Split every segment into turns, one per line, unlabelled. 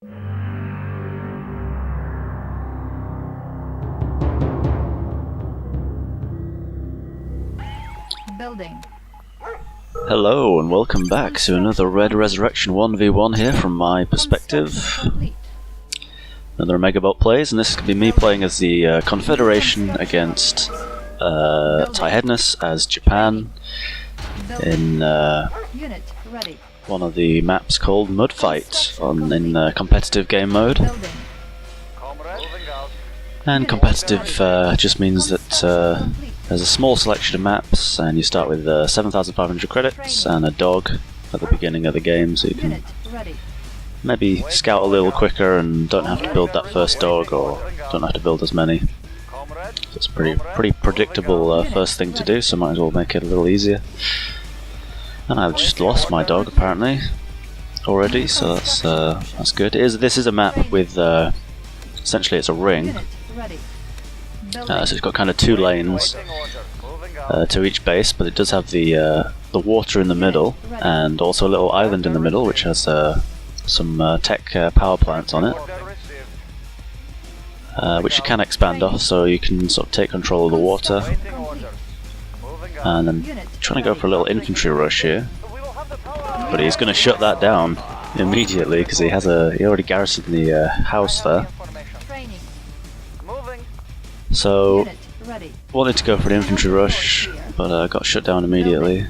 Building.
Hello and welcome back to another Red Resurrection 1v1 here from my perspective. Another OmegaBolt plays, and this could be me playing as the Confederation against Tyhednus as Japan in one of the maps called Mud Fight in competitive game mode. And competitive just means that there's a small selection of maps, and you start with 7,500 credits and a dog at the beginning of the game, so you can maybe scout a little quicker and don't have to build that first dog, or don't have to build as many. So it's a pretty predictable first thing to do, so might as well make it a little easier. And I've just lost my dog apparently already, so that's good. This is a map with essentially it's a ring. So it's got kind of two lanes to each base, but it does have the water in the middle, and also a little island in the middle, which has some tech power plants on it, which you can expand off, so you can sort of take control of the water. And I'm trying to go for a little infantry rush here, but he's going to shut that down immediately because he already garrisoned the house there. So, wanted to go for an infantry rush, but got shut down immediately.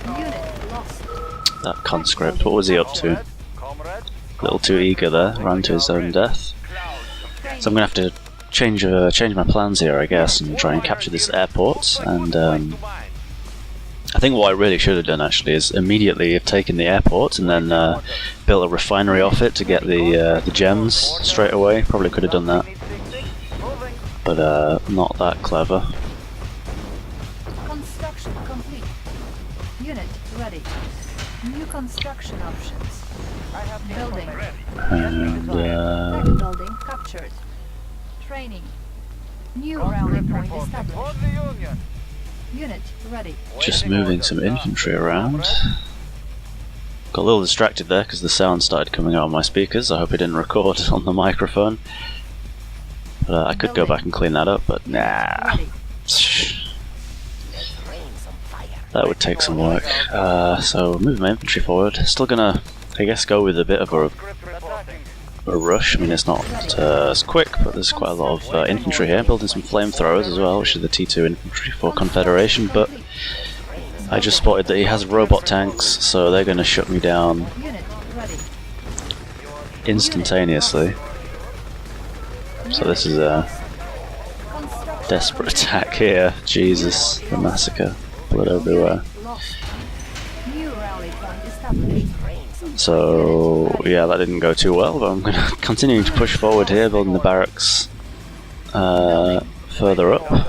That conscript, what was he up to? A little too eager there, ran to his own death. So I'm going to have to change my plans here, I guess, and try and capture this airport. And I think what I really should have done actually is immediately have taken the airport and then built a refinery off it to get the gems straight away. Probably could have done that, but not that clever.
Construction complete. Unit ready. New construction options. Building.
And
building captured. Training. New rally point established. Unit ready.
just moving some infantry around. Got a little distracted there because the sound started coming out of my speakers. I hope it didn't record on the microphone. But I could go back and clean that up, but nah. That would take some work. So move my infantry forward. Still gonna, I guess, go with a bit of a rush. I mean, it's not as quick, but there's quite a lot of infantry here. Building some flamethrowers as well, which is the T2 infantry for Confederation. But I just spotted that he has robot tanks, so they're going to shut me down instantaneously. So this is a desperate attack here. Jesus, the massacre. Blood everywhere. So yeah, that didn't go too well, but I'm going to continue to push forward here, building the barracks further up.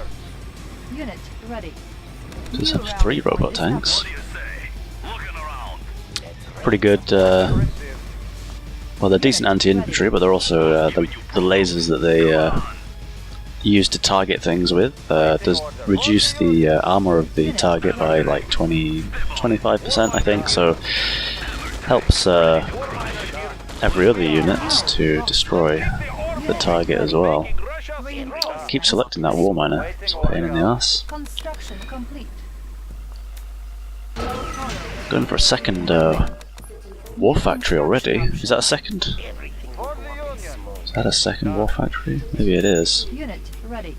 Just have 3 robot tanks. Pretty good. Well, they're decent anti-infantry, but they're also the lasers that they use to target things with does reduce the armor of the target by like 25%, I think. So helps every other unit to destroy the target as well. Keep selecting that war miner. It's a pain in the ass. Going for a second war factory already. Is that a second? Is that a second war factory? Maybe it is.
Unit ready.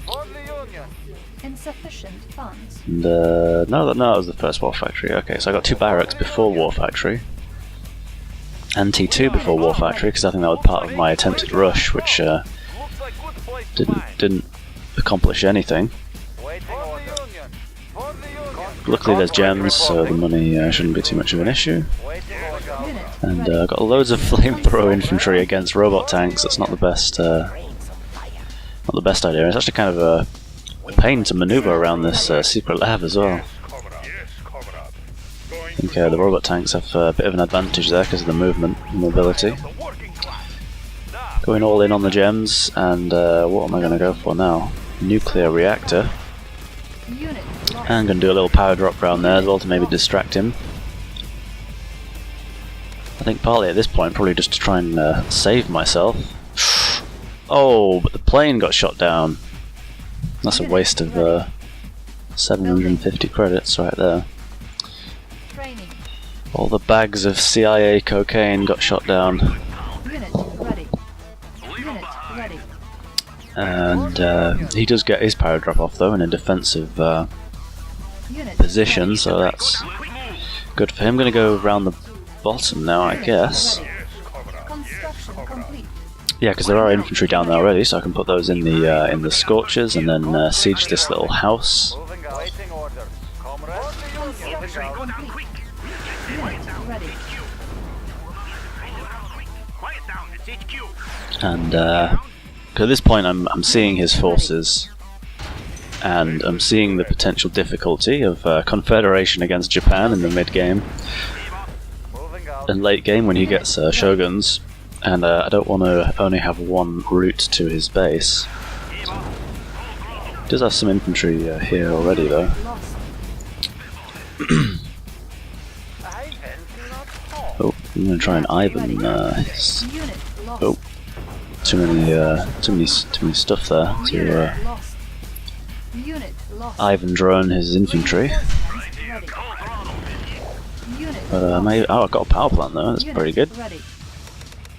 Insufficient funds.
And, no, that was the first war factory. Okay, so I got 2 barracks before war factory, and T2 before war factory, because I think that was part of my attempted rush, which didn't accomplish anything. Luckily there's gems, so the money shouldn't be too much of an issue. And got loads of flamethrower infantry against robot tanks. That's not the best idea. It's actually kind of a pain to maneuver around this secret lab as well. I think the robot tanks have a bit of an advantage there because of the movement and mobility. Going all in on the gems, and what am I going to go for now? Nuclear reactor. And going to do a little power drop around there as well to maybe distract him. I think partly at this point, probably just to try and save myself. Oh, but the plane got shot down. That's a waste of 750 credits right there.
Training.
All the bags of CIA cocaine got shot down.
Unit ready. Unit ready.
And he does get his power drop off though in a defensive
Unit
position,
ready.
so that's good for him. Going to go around the bottom now, I guess.
Construction complete.
Yeah, because there are infantry down there already, so I can put those in the scorches and then siege this little house.
Waiting orders. Comrades.
Construction complete. Unit ready.
Quiet down, it's HQ.
And at this point, I'm seeing his forces, and I'm seeing the potential difficulty of Confederation against Japan in the mid game
Moving out.
and late game when he gets shoguns. And I don't want to only have one route to his base. He does have some infantry here already, though.
Lost.
Oh, I'm going to try and Ivan.
Unit lost.
Oh, too many stuff there to
Unit lost. Unit lost.
Ivan drone his infantry.
Ready. Unit
But maybe, oh, I've got a power plant though. That's
Unit
pretty good.
Ready.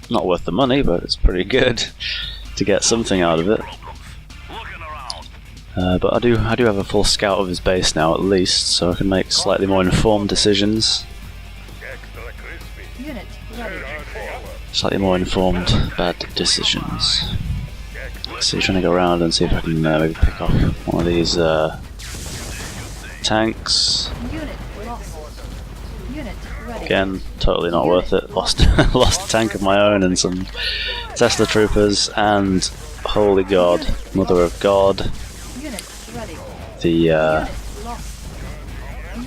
Not worth the money, but it's pretty good to get something out of it. But I do have a full scout of his base now at least, so I can make slightly more informed decisions.
Unit ready.
Slightly more informed bad decisions. So trying to go around and see if I can maybe pick off one of these tanks.
Unit lost. Unit ready.
Again, totally not worth it. Lost a tank of my own and some Tesla troopers, and holy god, mother of god,
Unit ready.
the
Unit lost.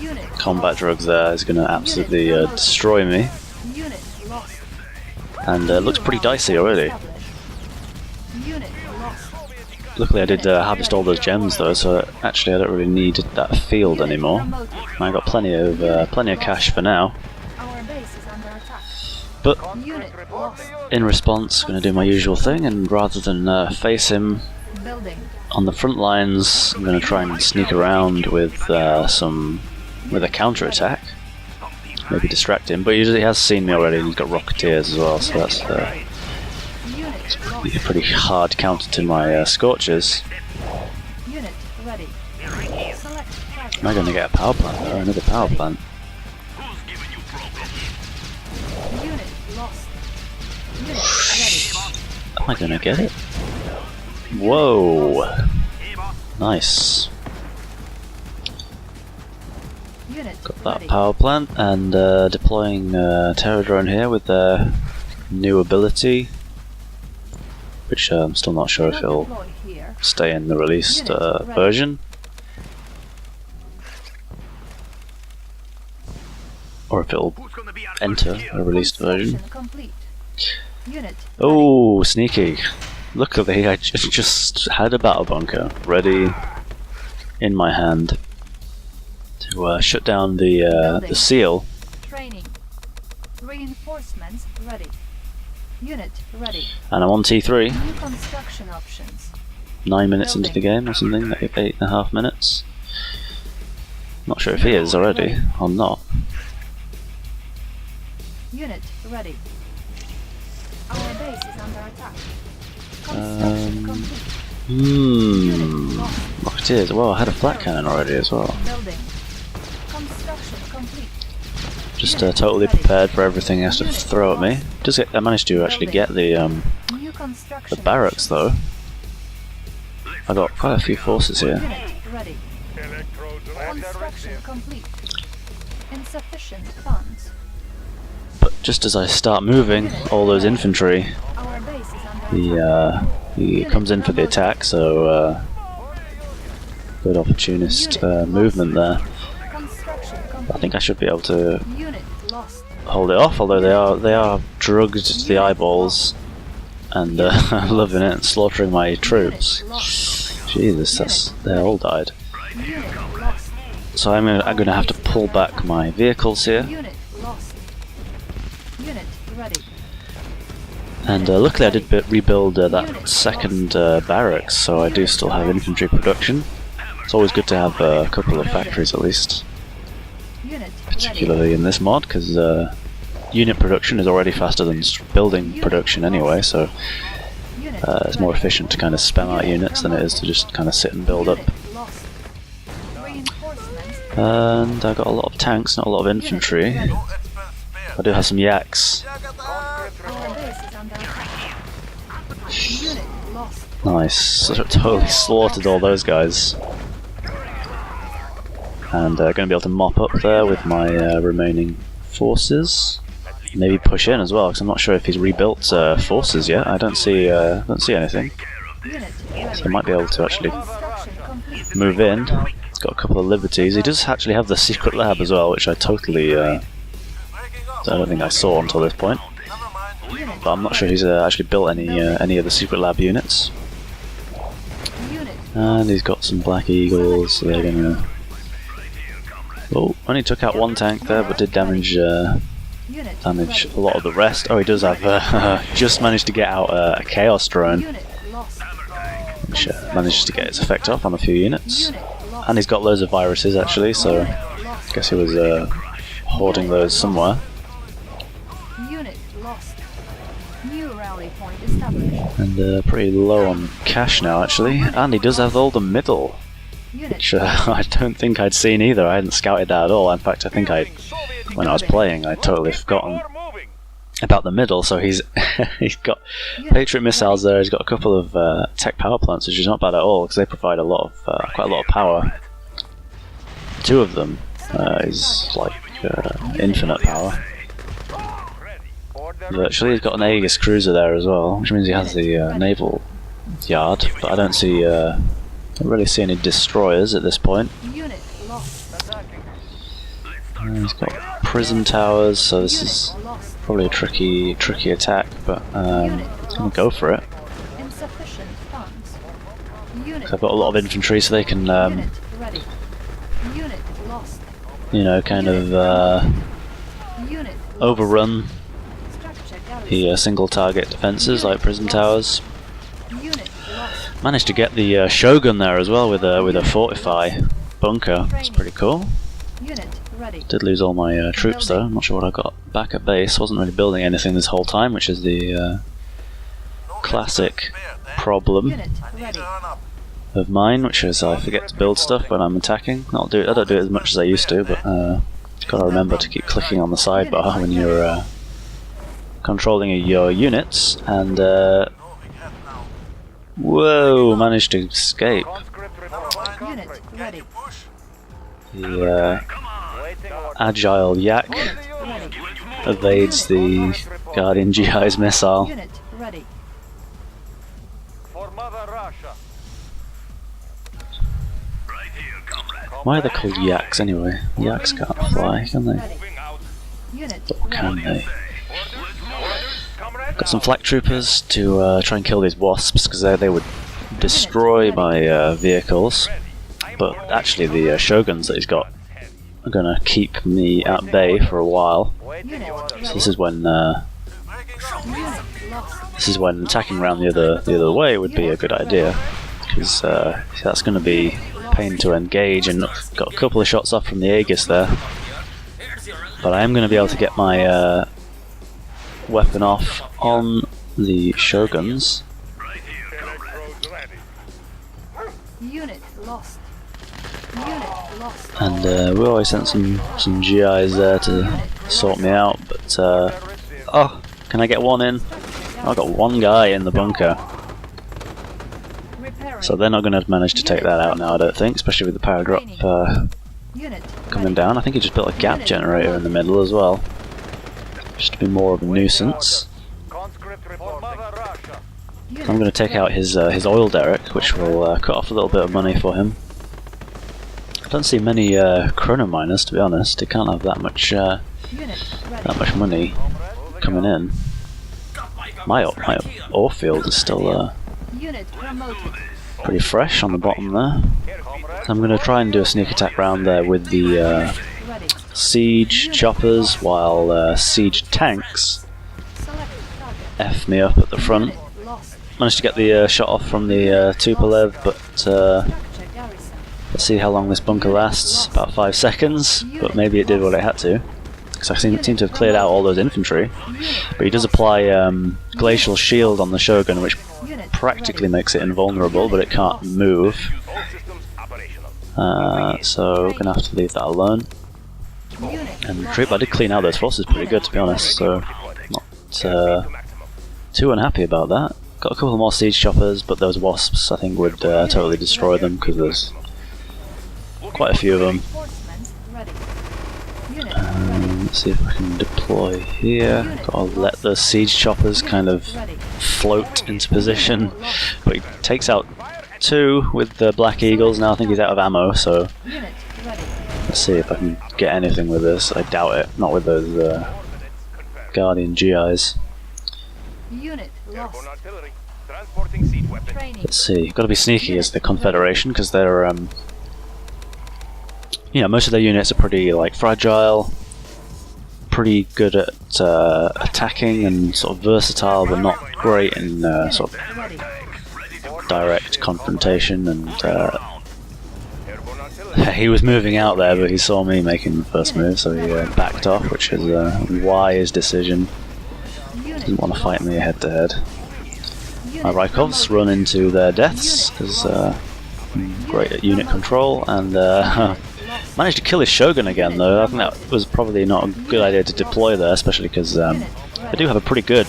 Unit
combat drugs there is going to absolutely destroy me,
Unit lost.
and it looks pretty dicey already.
Established. Unit lost.
Luckily I did harvest all those gems though, so actually I don't really need that field anymore. I got plenty of cash for now.
Our base is under attack.
But
Unit lost.
in response, I'm going to do my usual thing, and rather than face him
Building.
on the front lines, I'm going to try and sneak around with a counter-attack. Maybe distract him, but he has seen me already, and he's got rocketeers as well, so that's
Unit
a
lost.
pretty hard counter to my scorches.
Unit ready. Select target.
Am I going to get a power plant though? Another power plant.
Unit lost. Unit ready.
Am I going to get it? Whoa! Nice.
Unit
Got that
ready.
power plant, and deploying Terror Drone here with their new ability, which I'm still not sure if it'll
Deploy here.
stay in the released version, or if it'll
Who's gonna be our
enter a released version.
Construction complete. Unit
Oh, sneaky! Luckily, I just had a battle bunker ready in my hand to shut down the seal.
training. Reinforcements ready. Unit ready.
And I'm on T3,
New construction options.
9 minutes into the game or something, like 8.5 minutes. Not sure if he is already or not.
Unit ready. Our base is under attack. Construction complete.
Rocketeers. Well, I had a flat cannon already as well.
Building. Construction complete.
Just totally prepared for everything he has to throw at me. I managed to actually get the
New construction.
barracks though. I got quite a few forces here.
Unit ready. Construction complete. Insufficient funds.
But just as I start moving, all those infantry,
Our base is under
he comes in for the attack. So good opportunist movement there.
construction
I
complete.
think I should be able to
Unit lost.
hold it off, although they are drugged to the eyeballs and loving it and slaughtering my troops.
Unit lost.
Jesus, they all died.
Unit lost.
So I'm gonna have to pull back my vehicles here.
Unit lost. Unit ready.
And luckily I did rebuild that second barracks, so I do still have infantry production. It's always good to have a couple of factories at least,
Unit
particularly in this mod, because unit production is already faster than building production anyway, so
ready. Unit
it's more efficient to kind of spam out units than it is to just kind of sit and build up.
Unit lost. Reinforcements.
And I got a lot of tanks, not a lot of infantry. I do have some yaks.
Our base is under attack. Unit lost.
Nice, so totally slaughtered all those guys. And going to be able to mop up there with my remaining forces. Maybe push in as well, because I'm not sure if he's rebuilt forces yet. I don't see anything.
Unit
So
ready.
I might be able to actually
Construction complete.
move in. He's got a couple of liberties. He does actually have the secret lab as well, which I totally I don't think I saw until this point. But I'm not sure he's actually built any of the secret lab units.
Unit
And he's got some black eagles, so they're gonna. Oh, only took out one tank there, but did damage
unit
a lot of the rest. Oh, he does have just managed to get out a chaos drone,
Unit lost.
which manages to get its effect off on a few units.
Unit lost.
And he's got loads of viruses actually, so I
Lost.
guess he was hoarding those somewhere.
Unit lost. New rally point established.
And pretty low on cash now actually. And he does have all the middle,
Unit
which I don't think I'd seen either. I hadn't scouted that at all. In fact, I think when I was playing, I'd totally forgotten
Moving.
about the middle. So he's he's got Patriot missiles there. He's got a couple of tech power plants, which is not bad at all because they provide a lot of quite a lot of power. Two of them is like infinite power.
Order.
Virtually, he's got an Aegis cruiser there as well, which means he has the naval yard. But I don't really see any destroyers at this point.
Unit lost.
Attacking.
He's got prison towers, so this is
Unit lost.
probably a tricky attack, but I'm gonna go for it.
Insufficient funds. Unit.
So I've got a lot of infantry, so they can,
Unit ready. Unit lost.
you know, kind of
Unit lost.
overrun
Structure garrison.
the single target defenses like prison towers.
Unit lost.
Managed to get the Shogun there as well with a fortify bunker. It's pretty cool.
Unit ready.
Did lose all my troops though. I'm not sure what I got back at base. Wasn't really building anything this whole time, which is the classic problem
Unit ready.
of mine, which is I forget to build stuff when I'm attacking. I don't do it as much as I used to, but gotta remember to keep clicking on the sidebar when you're controlling your units. And whoa, managed to escape.
Conscript report.
Unit ready.
The
Waiting order.
agile yak
Ready.
evades the Guardian GI's missile.
Unit ready.
For Mother Russia.
Why are they called yaks anyway? Yaks can't fly, can they?
Ready. Unit
Or can
ready.
they?
Comrade.
Got some flak troopers to try and kill these wasps, because they would destroy my vehicles. But actually the Shoguns that he's got are going to keep me at bay for a while.
Waiting
Unit
order.
So this is when attacking around the other way would be a good idea, because that's going to be a pain to engage. And got a couple of shots off from the Aegis there, but I am going to be able to get my weapon off on the Shoguns.
Unit lost. Unit lost.
And we always sent some GIs there to sort me out, but oh, can I get one in? I've got one guy in the bunker,
Repairing.
so they're not going to manage to take that out now, I don't think, especially with the power drop
Unit
coming down. I think he just built a gap generator in the middle as well, just to be more of a nuisance.
Conscript report. Mother Russia.
Unit
I'm going to take out his oil derrick, which will cut off a little bit of money for him. I don't see many chrono miners, to be honest. He can't have that much
Unit ready.
money coming in. My ore field is still
Unit promoted.
pretty fresh on the bottom there.
Comrade.
So I'm going to try and do a sneak attack round there with the
Ready.
siege choppers, while siege tanks
Select target.
F me up at the front.
Unit lost.
Managed to get the shot off from the Tupolev, but
Structure garrison.
let's see how long this bunker lasts. About 5 seconds, but maybe it did what it had to. Because I seem to have cleared out all those infantry. But he does apply Glacial Shield on the Shogun, which
Unit
practically makes it invulnerable, but it can't move.
All systems operational.
So we're going to have to leave that alone.
ready. Unit
And retreat, but I did clean out those forces pretty good, to be honest, so not too unhappy about that. Got a couple more siege choppers, but those wasps I think would totally destroy them, because there's quite a few of them.
reinforcements ready. Unit ready.
Let's see if I can deploy here. Gotta let the siege choppers kind of
Ready.
float into position. But he takes out 2 with the Black Eagles. Now I think he's out of ammo, so
Unit ready.
let's see if I can get anything with this. I doubt it. Not with those Guardian GIs.
Unit lost.
Airborne artillery. Transporting siege weapons.
Training.
Let's see. Got to be sneaky as the Confederation, because they're you know, most of their units are pretty like fragile, pretty good at attacking and sort of versatile, but not great in sort of
Ready.
direct confrontation. And
Airborne artillery.
he was moving out there, but he saw me making the first move, so he backed off, which is a wise decision.
Unit
Didn't want to fight me head to head. My
Unit
Rykovs run into their deaths as great at unit control, and managed to kill his Shogun again, though. I think that was probably not a good idea to deploy there, especially because they do have a pretty good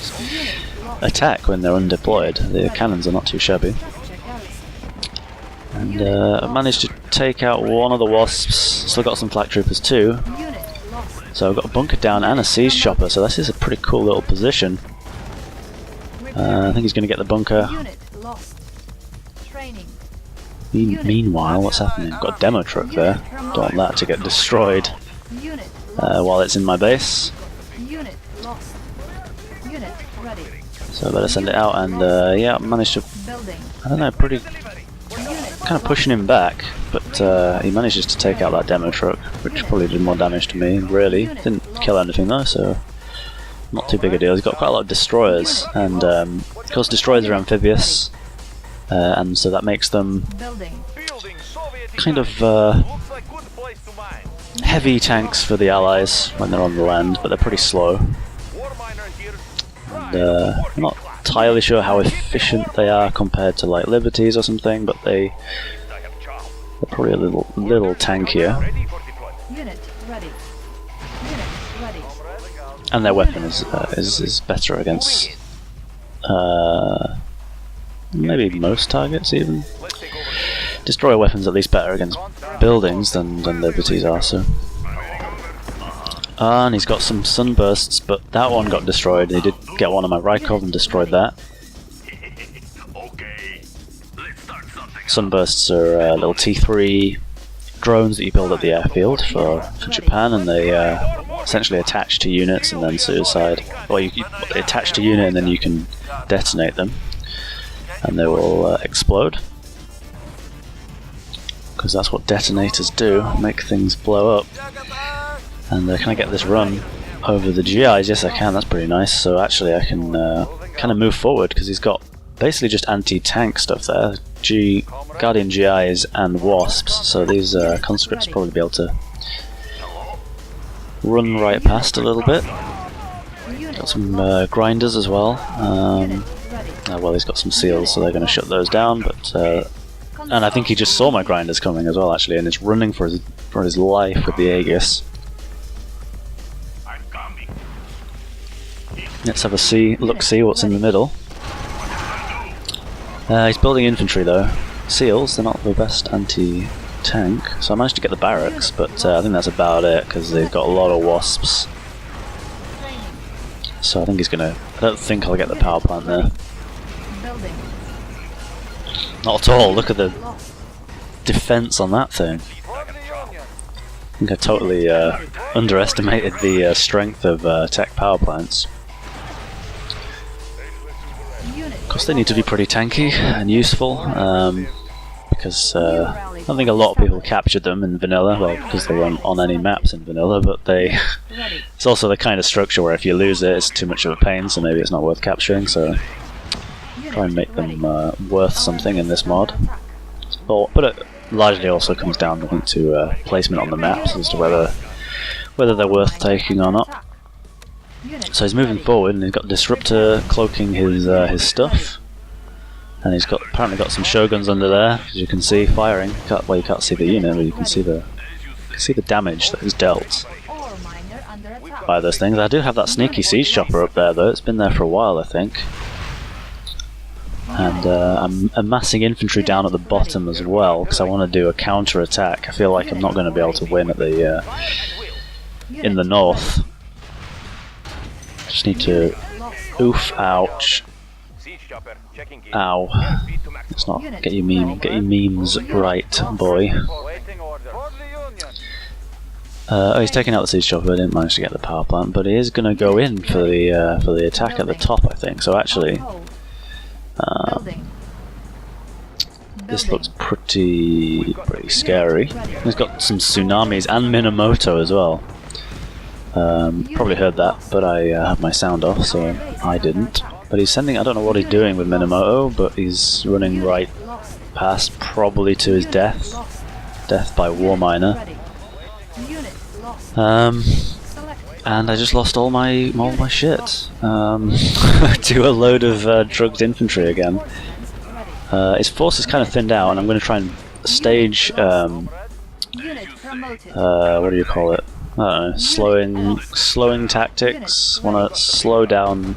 attack when they're undeployed. The cannons are not too shabby.
structure garrison.
And I managed to take out one of the wasps. Still got some flak troopers too.
Unit lost.
So I've got a bunker down and a siege chopper, so this is a pretty cool little position. I think he's going to get the bunker.
Unit lost. Training.
Meanwhile, what's happening? I've got a demo truck there. Don't want that to get destroyed
Unit
while it's in my base.
Unit lost. Unit ready.
So I better send it out, and yeah, managed to,
Building.
I don't know, pretty
Unit
kind of pushing him back, but he manages to take out that demo truck, which probably did more damage to me, really. Didn't kill anything though, so not too big a deal. He's got quite a lot of destroyers, and of course destroyers are amphibious, and so that makes them
building.
Building Soviet
kind of
looks like good place to mine.
heavy tanks for the Allies when they're on the land, but they're pretty slow.
War miner here.
And I'm not entirely sure how efficient they are compared to like Liberties or something, but they're probably a little tankier.
Ready for deployment.
Unit ready. Unit ready.
And their weapon is better against maybe most targets even.
Let's take over.
Destroyer weapons at least better against buildings than Liberties are, so. And he's got some sunbursts, but that one got destroyed. He did get one of my Rykov and destroyed that.
Okay, let's start something.
Sunbursts are little T3 drones that you build at the airfield for Japan, and they essentially attach to units and then suicide. Or they attach to unit and then you can detonate them, and they will explode. Because that's what detonators do, make things blow up. And can I get this run over the GIs? Yes, I can. That's pretty nice. So actually, I can kind of move forward because he's got basically just anti-tank stuff there. Guardian GIs and wasps. So these conscripts probably be able to run right past a little bit. Got some grinders as well. Well, he's got some seals, so they're going to shut those down. But and I think he just saw my grinders coming as well, actually, and is running for his life with the Aegis. Let's have a look-see what's in the middle. He's building infantry though. Seals, they're not the best anti-tank, so I managed to get the barracks, but I think that's about it because they've got a lot of wasps. So I think he's gonna. I don't think I'll get the power plant there.
Building.
Not at all. Look at the
Lost.
defense on that thing.
For the Union.
I think I totally underestimated the strength of tech power plants.
Unit.
Of course, they need to be pretty tanky and useful, because I don't think a lot of people captured them in vanilla, well, because they weren't on any maps in vanilla, but
Ready.
it's also the kind of structure where if you lose it, it's too much of a pain, so maybe it's not worth capturing, so try and make them worth something in this mod. But it largely also comes down, I think, to placement on the maps as to whether they're worth taking or not. So he's moving forward, and he's got Disruptor cloaking his stuff, and he's apparently got some Shoguns under there, as you can see, firing. You can't see the unit, but you can see the damage that is dealt
Ore miner under attack.
by those things. I do have that sneaky siege chopper up there, though. It's been there for a while, I think. And I'm amassing infantry down at the bottom as well, because I want to do a counter attack. I feel like I'm not going to be able to win at the in the north. Just need to oof, ouch,
Siege chopper, checking gear.
ow. Let's not get your memes right, boy.
Waiting order. For the Union.
Oh, he's taking out the siege chopper. I didn't manage to get the power plant, but he is going to go in for the attack at the top, I think. So actually,
Hold. Building.
this looks pretty scary. He's got some tsunamis and Minamoto as well. Probably heard that, but I have my sound off, so I didn't. But he's sending, I don't know what he's doing with Minamoto, but he's running right
Lost.
past, probably to his death.
Lost.
Death by War Miner.
Ready. Unit lost.
And I just lost all my shit. To a load of drugged infantry again. His force is kind of thinned out, and I'm going to try and stage
Unit promoted.
what do you call it? I don't know, slowing tactics. Want to slow down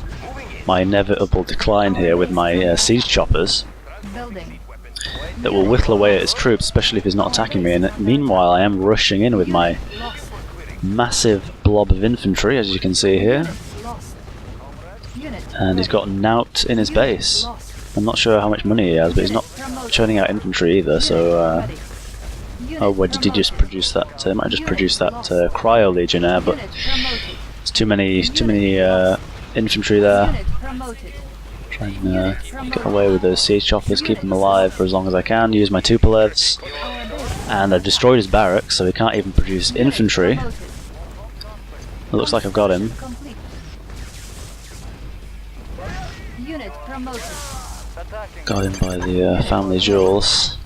my inevitable decline here with my siege choppers
Building.
that will whittle away at his troops, especially if he's not attacking me. And meanwhile, I am rushing in with my
Lost.
massive blob of infantry, as you can see here.
Lost. Unit.
And he's got Nout in his base.
Lost.
I'm not sure how much money he has, but he's not churning out infantry either, so
Ready. Unit
oh, where did he just produce that? He might have just produced that Cryo Legionnaire, but
Unit promoted.
it's too many infantry there.
Unit promoted.
Try and get away with those siege choppers, keep them alive for as long as I can, use my Tupolevs,
Our base
and I've destroyed his barracks, so he can't even produce infantry.
promoted.
It looks like I've got him.
Complete. Unit promoted.
Attacking.
Got him by the family jewels.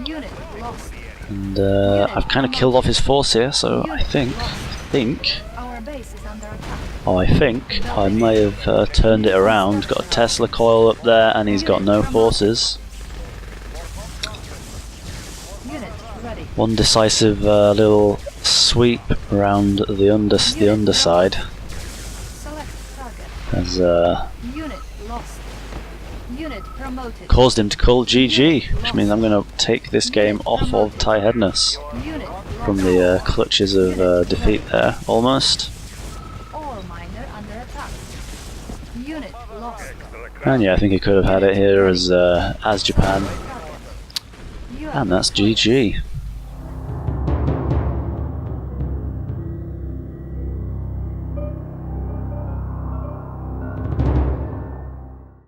Unit lost.
And I've kind of killed off his force here, so I think,
Our base is under attack.
I may have turned it around. Got a Tesla coil up there, and he's got no forces.
Unit ready.
One decisive little sweep around the underside
Select target.
has
Unit lost. Unit promoted.
caused him to call GG, which means I'm going to take this game off of Tyhednus
Unit lost.
from the clutches of defeat there, almost.
Ore miner under attack. Unit lost.
And yeah, I think he could have had it here as Japan.
Unit
And that's GG.